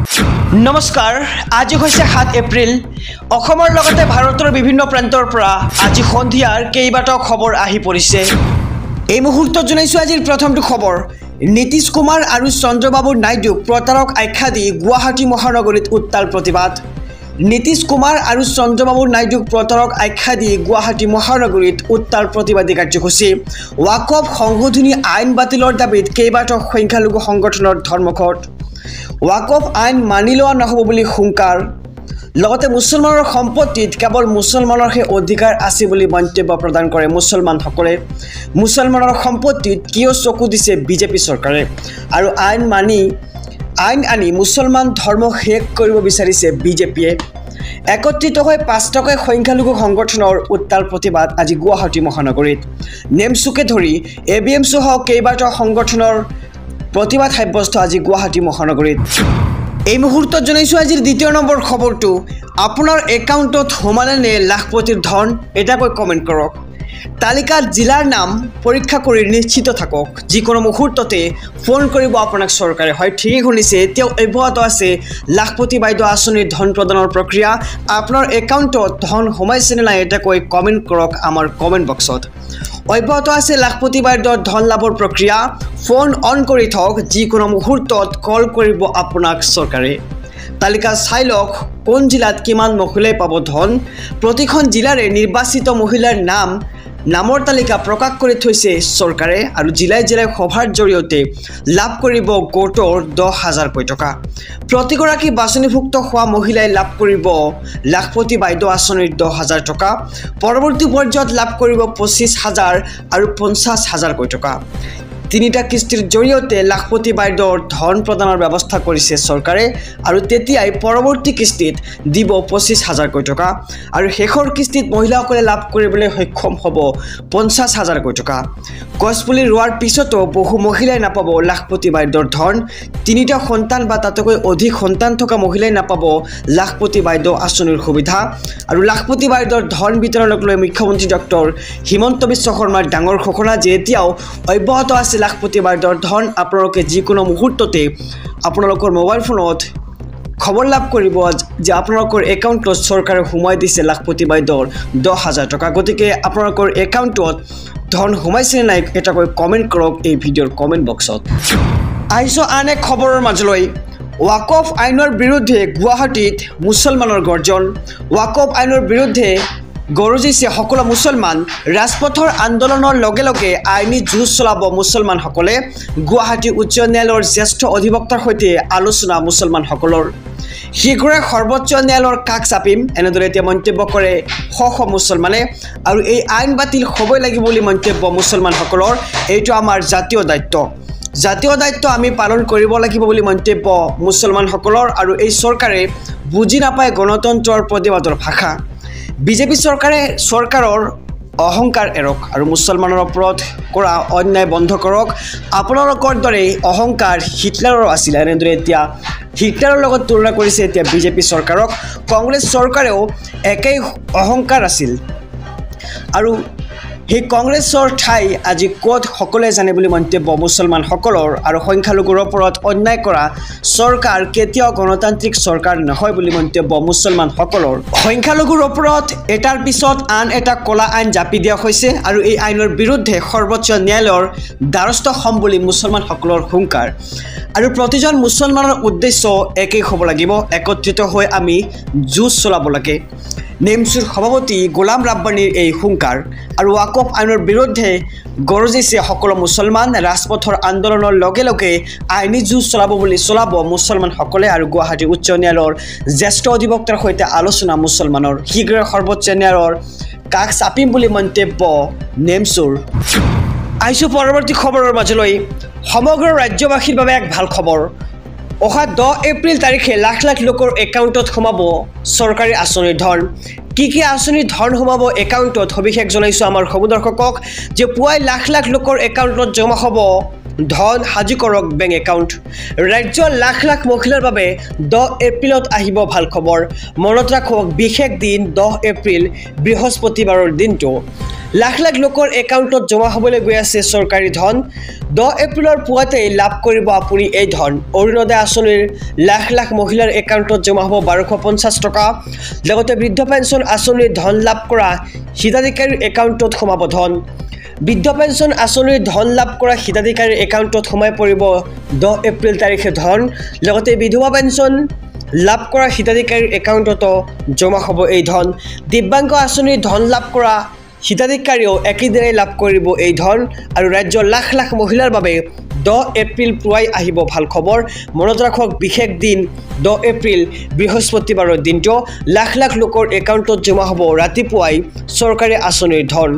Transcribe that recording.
নমস্কাৰ আজি হৈছে 7 এপ্ৰিল অসমৰ লগতে ভাৰতৰ বিভিন্ন প্ৰান্তৰ পৰা আজি সন্ধিয়াৰ কেইবাটাও খবৰ আহি পৰিছে এই মুহূৰ্তত জনাইছো আজিৰ প্ৰথমটো খবৰ নীতিশ কুমাৰ আৰু চন্দ্ৰবাবু নাইডুক প্ৰতাৰক আখ্যা দি গুৱাহাটী মহানগৰীত উত্তাল প্ৰতিবাদ নীতিশ কুমাৰ আৰু চন্দ্ৰবাবু নাইডুক প্ৰতাৰক আখ্যা দি গুৱাহাটী মহানগৰীত উত্তাল প্ৰতিবাদী কাৰ্যসূচী ৱাকফ সংশোধনী আইন বাতিলৰ দাবীত কেইবাটাও সংখ্যালঘু সংগঠনৰ ধৰ্মঘট ৱাকফ আইন মানি লোৱা নহ'ব বুলি হুংকাৰ লগতে মুছলমানৰ সম্পত্তিত কেৱল মুছলমানৰহে অধিকাৰ আছে বুলি মন্তব্য প্ৰদান কৰে মুছলমানসকলে মুছলমানৰ সম্পত্তিত কিয় চকু দিছে বিজেপি চৰকাৰে আৰু আইন আনি মুছলমান ধৰ্ম শেষ কৰিব বিচাৰিছে বিজেপিয়ে একত্ৰিত হৈ 5 টকা সংখ্যালঘু সংগঠনৰ উত্তাল প্ৰতিবাদ আজি গুৱাহাটী মহানগৰীত নেমচুকে ধৰি এবিএম সহ কেইবাটাও সংগঠনৰ প্ৰতিবাদ সাব্যস্ত আজি গুৱাহাটী মহানগৰীত এই মুহূৰ্তত জনাইছো আজিৰ দ্বিতীয় নম্বৰ খবৰটো আপোনাৰ একাউণ্টত সোমালে লাখপতিৰ ধন এটা কৈ কমেণ্ট কৰক তালিকাত জিলাৰ নাম পৰীক্ষা কৰি নিশ্চিত থাকক যিকোনো মুহূৰ্ততে ফোন কৰিব আপোনাক চৰকাৰে হয় ঠিকই শুনিছে এতিয়াও অব্যাহত আছে লাখপতি বাইদেউ আঁচনিৰ ধন প্ৰদানৰ প্ৰক্ৰিয়া আপোনাৰ একাউণ্টত ধন সোমাইছে নে নাই এটা কৈ কমেণ্ট কৰক আমাৰ কমেণ্ট বক্সত অব্যাহত আছে লাখপতি বাইদেউৰ ধন লাভৰ প্ৰক্ৰিয়া ফোন অন কৰি থওক যিকোনো মুহূৰ্তত কল কৰিব আপোনাক চৰকাৰে তালিকা চাই লওক কোন জিলাত কিমান মহিলাই পাব ধন প্ৰতিখন জিলাৰে নিৰ্বাচিত মহিলাৰ নামৰ তালিকা প্ৰকাশ কৰি থৈছে চৰকাৰে আৰু জিলাই সভাৰ জৰিয়তে লাভ কৰিব গোটৰ 10,000 টকা প্ৰতিগৰাকী বাছনিভুক্ত হোৱা মহিলাই লাভ কৰিব লাখপতি বাইদেউ আঁচনিৰ 10,000 টকা পৰৱৰ্তী পৰ্যায়ত লাভ কৰিব 25,000 আৰু 50,000 টকা তিনিটা কিস্তিৰ জৰিয়তে লাখপতি বাইদেউৰ ধন প্ৰদানৰ ব্যৱস্থা কৰিছে চৰকাৰে আৰু তেতিয়াই পৰৱৰ্তী কিস্তিত দিব 25,000 টকা আৰু শেষৰ কিস্তিত মহিলাসকলে লাভ কৰিবলৈ সক্ষম হ'ব 50,000 টকা গছপুলি ৰোৱাৰ পিছতো বহু মহিলাই নাপাব লাখপতি বাইদেউৰ ধন তিনিটা সন্তান বা তাতকৈ অধিক সন্তান থকা মহিলাই নাপাব লাখপতি বাইদেউ আঁচনিৰ সুবিধা আৰু লাখপতি বাইদেউৰ ধন বিতৰণক লৈ মুখ্যমন্ত্ৰী ডক্টৰ হিমন্ত বিশ্ব শৰ্মাৰ ডাঙৰ ঘোষণা যে এতিয়াও অব্যাহত আছে লাখপতি বাইদেউৰ ধন আপোনালোকে যিকোনো মুহূৰ্ততে আপোনালোকৰ মোবাইল ফোনত খবৰ লাভ কৰিব যে আপোনালোকৰ একাউণ্টত চৰকাৰে সোমাই দিছে লাখপতি বাইদেউৰ 10,000 টকা গতিকে আপোনালোকৰ একাউণ্টত ধন সোমাইছে নাই এটা কৈ কমেণ্ট কৰক এই ভিডিঅ'ৰ কমেণ্ট বক্সত আহিছো আন এক খবৰৰ মাজলৈ ৱাকফ আইনৰ বিৰুদ্ধে গুৱাহাটীত মুছলমানৰ গৰ্জন ৱাকফ আইনৰ বিৰুদ্ধে গৰজিছে সকলো মুছলমান ৰাজপথৰ আন্দোলনৰ লগে লগে আইনী যুঁজ চলাব মুছলমানসকলে গুৱাহাটী উচ্চ ন্যায়ালয়ৰ জ্যেষ্ঠ অধিবক্তাৰ সৈতে আলোচনা মুছলমানসকলৰ শীঘ্ৰে সৰ্বোচ্চ ন্যায়ালয়ৰ কাষ চাপিম এনেদৰে এতিয়া মন্তব্য কৰে মুছলমানে আৰু এই আইন বাতিল হ'বই লাগিব বুলি মন্তব্য মুছলমানসকলৰ এইটো আমাৰ জাতীয় দায়িত্ব আমি পালন কৰিব লাগিব বুলি মন্তব্য মুছলমানসকলৰ আৰু এই চৰকাৰে বুজি নাপায় গণতন্ত্ৰৰ প্ৰতিবাদৰ ভাষা বিজেপি চৰকাৰৰ অহংকাৰ এৰক আৰু মুছলমানৰ ওপৰত কৰা অন্যায় বন্ধ কৰক আপোনালোকৰ দৰে অহংকাৰ হিটলাৰৰ আছিল এনেদৰে এতিয়া হিটলাৰৰ লগত তুলনা কৰিছে এতিয়া বিজেপি চৰকাৰক কংগ্ৰেছ চৰকাৰেও একেই অহংকাৰ আছিল আৰু সেই কংগ্ৰেছৰ ঠাই আজি ক'ত সকলোৱে জানে বুলি মন্তব্য মুছলমানসকলৰ আৰু সংখ্যালঘুৰ ওপৰত অন্যায় কৰা চৰকাৰ কেতিয়াও গণতান্ত্ৰিক চৰকাৰ নহয় বুলি মন্তব্য মুছলমানসকলৰ সংখ্যালঘুৰ ওপৰত এটাৰ পিছত আন এটা কলা আইন জাপি দিয়া হৈছে আৰু এই আইনৰ বিৰুদ্ধে সৰ্বোচ্চ ন্যায়ালয়ৰ দ্বাৰস্থ হ'ম বুলি মুছলমানসকলৰ হুংকাৰ আৰু প্ৰতিজন মুছলমানৰ উদ্দেশ্য একেই হ'ব লাগিব একত্ৰিত হৈ আমি যুঁজ চলাব লাগে নেমচুৰ সভাপতি গোলাম ৰাব্বানীৰ এই হুংকাৰ আৰু ৱাকফ আইনৰ বিৰুদ্ধে গৰজিছে সকলো মুছলমান ৰাজপথৰ আন্দোলনৰ লগে লগে আইনী যুঁজ চলাব মুছলমানসকলে আৰু গুৱাহাটী উচ্চ ন্যায়ালয়ৰ জ্যেষ্ঠ অধিবক্তাৰ সৈতে আলোচনা মুছলমানৰ শীঘ্ৰে সৰ্বোচ্চ ন্যায়ালয়ৰ কাষ চাপিম বুলি মন্তব্য নেমচুৰ আহিছো পৰৱৰ্তী খবৰৰ মাজলৈ সমগ্ৰ ৰাজ্যবাসীৰ বাবে এক ভাল খবৰ অহা 10 এপ্ৰিল তাৰিখে লাখ লাখ লোকৰ একাউণ্টত সোমাব চৰকাৰী আঁচনিৰ ধন কি আঁচনিৰ ধন সোমাব একাউণ্টত সবিশেষ জনাইছোঁ আমাৰ সবু দৰ্শকক যে পুৱাই লাখ লাখ লোকৰ একাউণ্টত জমা হ'ব ধন সাজু কৰক বেংক একাউণ্ট ৰাজ্যৰ লাখ লাখ মহিলাৰ বাবে 10 এপ্ৰিলত আহিব ভাল খবৰ মনত ৰাখক বিশেষ দিন 10 এপ্ৰিল বৃহস্পতিবাৰৰ দিনটো লাখ লাখ লোকৰ একাউণ্টত জমা হ'বলৈ গৈ আছে চৰকাৰী ধন 10 এপ্ৰিলৰ পুৱাতে লাভ কৰিব আপুনি এই ধন অৰুণোদয় আঁচনিৰ লাখ লাখ মহিলাৰ একাউণ্টত জমা হ'ব 1250 টকা লগতে বৃদ্ধ পেঞ্চন আঁচনিৰ ধন লাভ কৰা হিতাধিকাৰীৰ একাউণ্টত সোমাব ধন বৃদ্ধ পেঞ্চন আঁচনিৰ ধন লাভ কৰা হিতাধিকাৰীৰ একাউণ্টত সোমাই পৰিব 10 এপ্ৰিল তাৰিখে ধন লগতে বিধৱা পেঞ্চন লাভ কৰা হিতাধিকাৰীৰ একাউণ্টতো জমা হ'ব এই ধন দিব্যাংগ আঁচনিৰ ধন লাভ কৰা হিতাধিকাৰীও একেদিনাই লাভ কৰিব এই ধন আৰু ৰাজ্যৰ লাখ লাখ মহিলাৰ বাবে 10 এপ্ৰিল পুৱাই আহিব ভাল খবৰ মনত ৰাখক বিশেষ দিন 10 এপ্ৰিল বৃহস্পতিবাৰৰ দিনটো লাখ লাখ লোকৰ একাউণ্টত জমা হ'ব ৰাতিপুৱাই চৰকাৰী আঁচনিৰ ধন